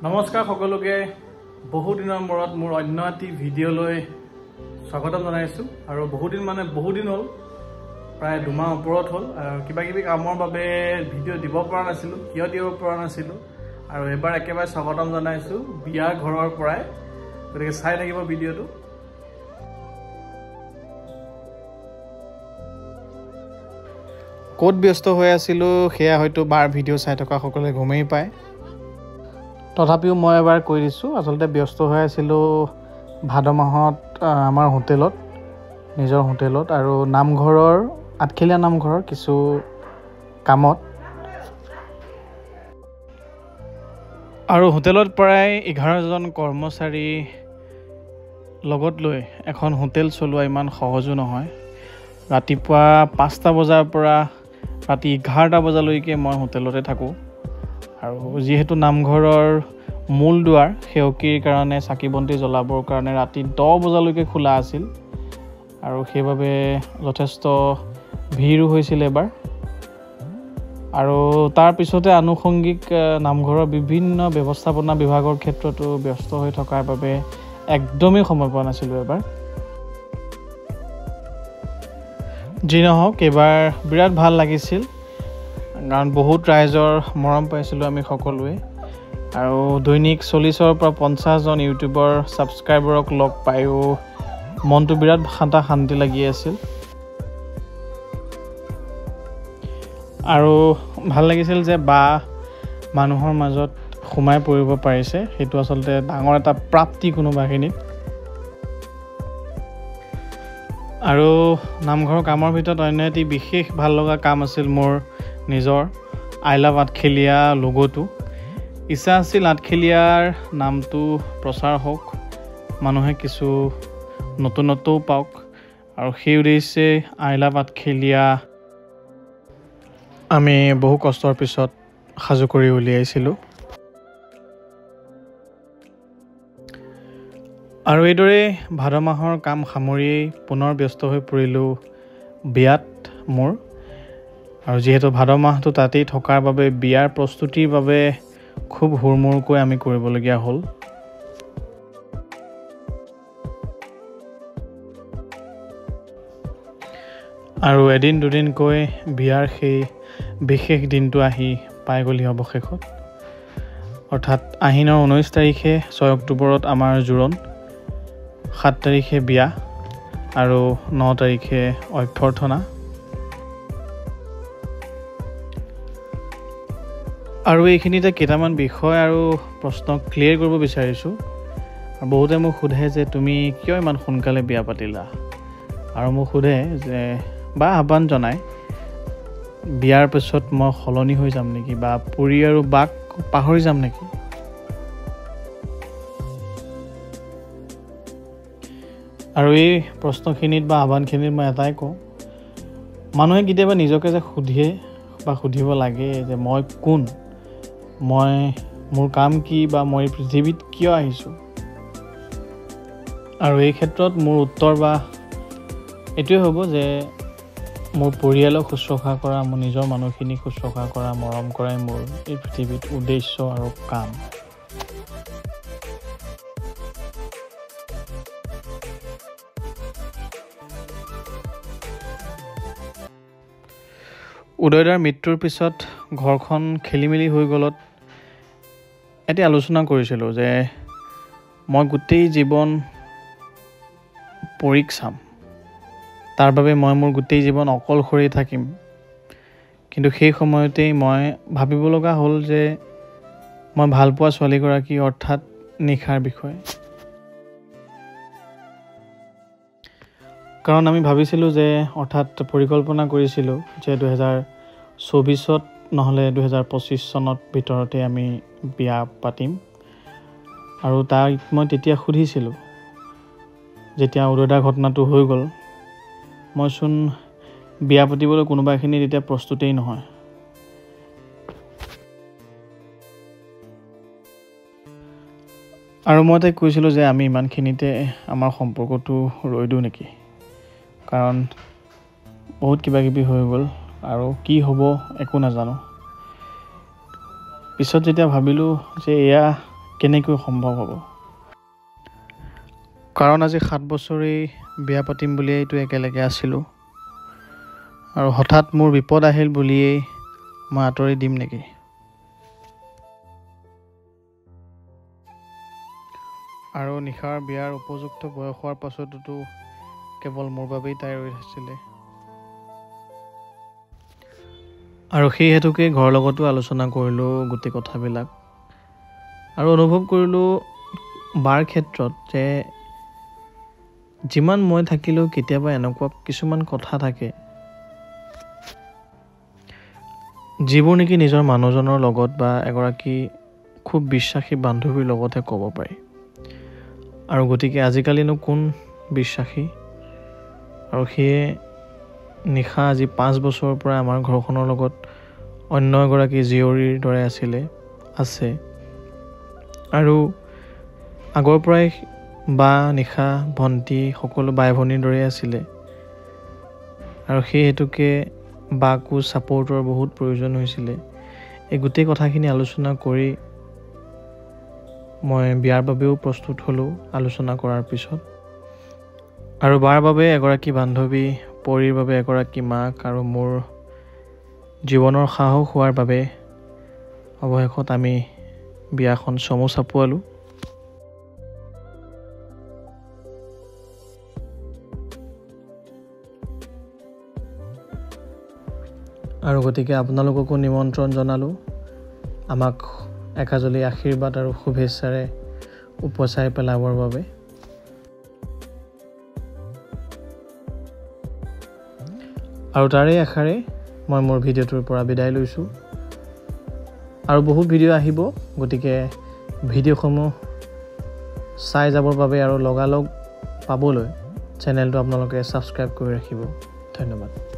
নমস্কাৰ সকলোকে বহু দিনৰ মূৰত মোৰ অন্য এটি ভিডিঅ'লৈ স্বাগতম জনাইছো আৰু বহু দিন হ'ল প্ৰায় 2 মাহ ওপৰত হ'ল কিবা কিবি কামৰ বাবে ভিডিঅ' দিব পৰা নাছিলো কিয় দিব পৰা নাছিলো আৰু এবাৰ একেবাৰে স্বাগতম জনাইছো বিয়াৰ ঘৰৰ পৰাই গতিকে চাই থাকিব ভিডিঅ'টো ক'ত ব্যস্ত হৈ আছিলো সেয়া হয়তো বাৰ ভিডিঅ' চাই থকা সকলে গমেই পায় তথাপিও মই এবাৰ কৈ দিছো আসলতে ব্যস্ত হৈ আছিলো ভাদ মাহত আমাৰ হোটেলত নিজৰ হোটেলত আৰু নামঘৰৰ আঠখেলীয়া নামঘৰৰ কিছু কামত আৰু হোটেলত প্ৰায় 11 জন কৰ্মচাৰী লগত লৈ এখন হোটেল চলোৱা ইমান সহজো নহয় ৰাতিপুৱা 5টা বজাৰ পৰা ৰাতি 11টা বজালৈকে মই হোটেলতে থাকো আৰু যেহেতু নামঘৰৰ মূল দুৱাৰ হেউকিৰ কাৰণে চাকি বন্তি জ্বলাবৰ কাৰণে ৰাতি 10 বজালৈকে খোলা আছিল আৰু সেইবাবে যথেষ্ট ভিৰো হৈছিল এবাৰ আৰু তাৰ পিছতে আনুষংগিক নামঘৰৰ বিভিন্ন ব্যৱস্থাপনা বিভাগৰ ক্ষেত্ৰতো ব্যস্ত হৈ থকাৰ বাবে একদমেই সময় পোৱা নাছিলো এবাৰ যি নহওক এবাৰ বিৰাট ভাল লাগিছিল কাৰণ বহুত ৰাইজৰ মৰম পাইছিলো আমি সকলোৱে আৰু দৈনিক 40ৰ পৰা 50 জন ইউটিউবৰ সাবস্ক্ৰাইবাৰক লগ পাইও মনটো বিৰাট শান্তি লাগি আছিল আৰু ভাল লাগিছিল যে বা মানুহৰ মাজত সোমাই পৰিব পাৰিছে সেইটো আসলতে ডাঙৰ এটা প্ৰাপ্তি কোনোবাখিনিত আৰু নামঘৰৰ কামৰ ভিতৰত অন্য এটি বিশেষ ভাল লগা কাম আছিল মোৰ নিজৰ আই লাভ আঠখেলীয়া লোগোটো ইচ্ছা আছিল আঠখেলীয়াৰ নামটো প্ৰচাৰ হওক মানুহে কিছু নতুনত্বও পাওক আৰু সেই উদ্দেশ্যে আই লাভ আঠখেলীয়া আমি বহু কষ্টৰ পিছত সাজু কৰি উলিয়াইছিলোঁ আৰু এইদৰে ভাদ মাহৰ কাম সামৰি পুনৰ ব্যস্ত হৈ পৰিলোঁ বিয়াত মোৰ আৰু যিহেতু ভাদ মাহটো তাতেই থকাৰ বাবে বিয়াৰ প্ৰস্তুতিৰ বাবে খুব হুৰমুৰকৈ আমি কৰিবলগীয়া হ'ল আৰু এদিন দুদিনকৈ বিয়াৰ সেই বিশেষ দিনটো আহি পাই গ'লি অৱশেষত অৰ্থাৎ আহিনৰ 19 তাৰিখে 6 অক্টোবৰত আমাৰ জোৰণ 7 তাৰিখে বিয়া আৰু 9 তাৰিখে অভ্যৰ্থনা আৰু এইখিনিতে কেইটামান বিষয় আৰু প্ৰশ্ন ক্লিয়াৰ কৰিব বিচাৰিছোঁ আৰু বহুতে মোক সোধে যে তুমি কিয় ইমান সোনকালে বিয়া পাতিলা আৰু মোক সোধে যে বা আহ্বান জনাই বিয়াৰ পিছত মই সলনি হৈ যাম নেকি বা পুৰি আৰু বাক পাহৰি যাম নেকি আৰু এই প্ৰশ্নখিনিত বা আহ্বানখিনিত মই এটাই কওঁ মানুহে কেতিয়াবা নিজকে যে সুধে বা সুধিব লাগে যে মই কোন মই মোৰ কাম কি বা মই পৃথিৱীত কিয় আহিছোঁ আৰু এই ক্ষেত্ৰত মোৰ উত্তৰ বা এইটোৱে হ'ব যে মোৰ পৰিয়ালক শুশ্ৰূষা কৰা মোৰ নিজৰ মানুহখিনিক শুশ্ৰূষা কৰা মৰম কৰাই মোৰ এই পৃথিৱীত উদ্দেশ্য আৰু কাম উদয়দাৰ মৃত্যুৰ পিছত ঘৰখন খেলিমেলি হৈ গ'লত এটি আলোচনা কৰিছিলোঁ যে মই গোটেই জীৱন পৰীক চাম তাৰ বাবে মই মোৰ গোটেই জীৱন অকলশৰে থাকিম কিন্তু সেই সময়তেই মই ভাবিব লগা হ'ল যে মই ভাল পোৱা ছোৱালীগৰাকী অৰ্থাৎ নিশাৰ বিষয়ে কাৰণ আমি ভাবিছিলোঁ যে অৰ্থাৎ পৰিকল্পনা কৰিছিলোঁ যে 2024ত নহ'লে 2025 চনত ভিতৰতে আমি বিয়া পাতিম আৰু তাক মই তেতিয়া সুধিছিলোঁ যেতিয়া উদয়দাৰ ঘটনাটো হৈ গ'ল মইচোন বিয়া পাতিবলৈ কোনোবাখিনি তেতিয়া প্ৰস্তুতেই নহয় আৰু মই তাইক কৈছিলোঁ যে আমি ইমানখিনিতে আমাৰ সম্পৰ্কটো ৰৈ দিওঁ নেকি কাৰণ বহুত কিবা কিবি হৈ গ'ল আৰু কি হ'ব একো নাজানো পিছত যেতিয়া ভাবিলোঁ যে এয়া কেনেকৈ সম্ভৱ হ'ব? কাৰণ আজি 7 বছৰেই বিয়া পাতিম বুলিয়েইতো একেলগে আছিলোঁ, আৰু হঠাৎ মোৰ বিপদ আহিল বুলিয়েই মই আঁতৰি দিম নেকি? আৰু নিশাৰ বিয়াৰ উপযুক্ত বয়স হোৱাৰ পাছতো কেৱল মোৰ বাবেই তাই ৰৈ আছিলে। আৰু সেই হেতুকে ঘৰৰ লগতো আলোচনা কৰিলোঁ গোটেই কথাবিলাক, আৰু অনুভৱ কৰিলোঁ বাৰ ক্ষেত্ৰত যে যিমান মই থাকিলেও কেতিয়াবা এনেকুৱা কিছুমান কথা থাকে যিবোৰ নেকি নিজৰ মানুহজনৰ লগত বা এগৰাকী খুব বিশ্বাসী বান্ধৱীৰ লগতহে ক'ব পাৰি। আৰু গতিকে আজিকালিনো কোন বিশ্বাসী? আৰু সেয়ে নিশা আজি 5 বছৰৰ পৰা আমাৰ ঘৰখনৰ লগত অন্য এগৰাকী জীয়ৰীৰ দৰে আছে, আৰু আগৰ পৰাই বা নিশা ভণ্টি সকলো বাই ভনীৰ দৰে আছিলে। আৰু সেই হেতুকে বাকো ছাপৰ্টৰ বহুত প্ৰয়োজন হৈছিলে। এই গোটেই কথাখিনি আলোচনা কৰি মই বিয়াৰ বাবেও প্ৰস্তুত হ'লোঁ আলোচনা কৰাৰ পিছত। আৰু বাৰ বাবে এগৰাকী বান্ধৱী, পৰীৰ বাবে এগৰাকী মাক, আৰু মোৰ জীৱনৰ সাহস হোৱাৰ বাবে অৱশেষত আমি বিয়াখন চমু চাপোৱালোঁ। আৰু গতিকে আপোনালোককো নিমন্ত্ৰণ জনালোঁ আমাক একাজলি আশীৰ্বাদ আৰু শুভেচ্ছাৰে উপচাই পেলাবৰ বাবে। আৰু তাৰে আশাৰে মই মোৰ ভিডিঅ'টোৰ পৰা বিদায় লৈছোঁ। আৰু বহুত ভিডিঅ' আহিব, গতিকে ভিডিঅ'সমূহ চাই যাবৰ বাবে আৰু লগালগ পাবলৈ চেনেলটো আপোনালোকে ছাবস্ক্ৰাইব কৰি ৰাখিব। ধন্যবাদ।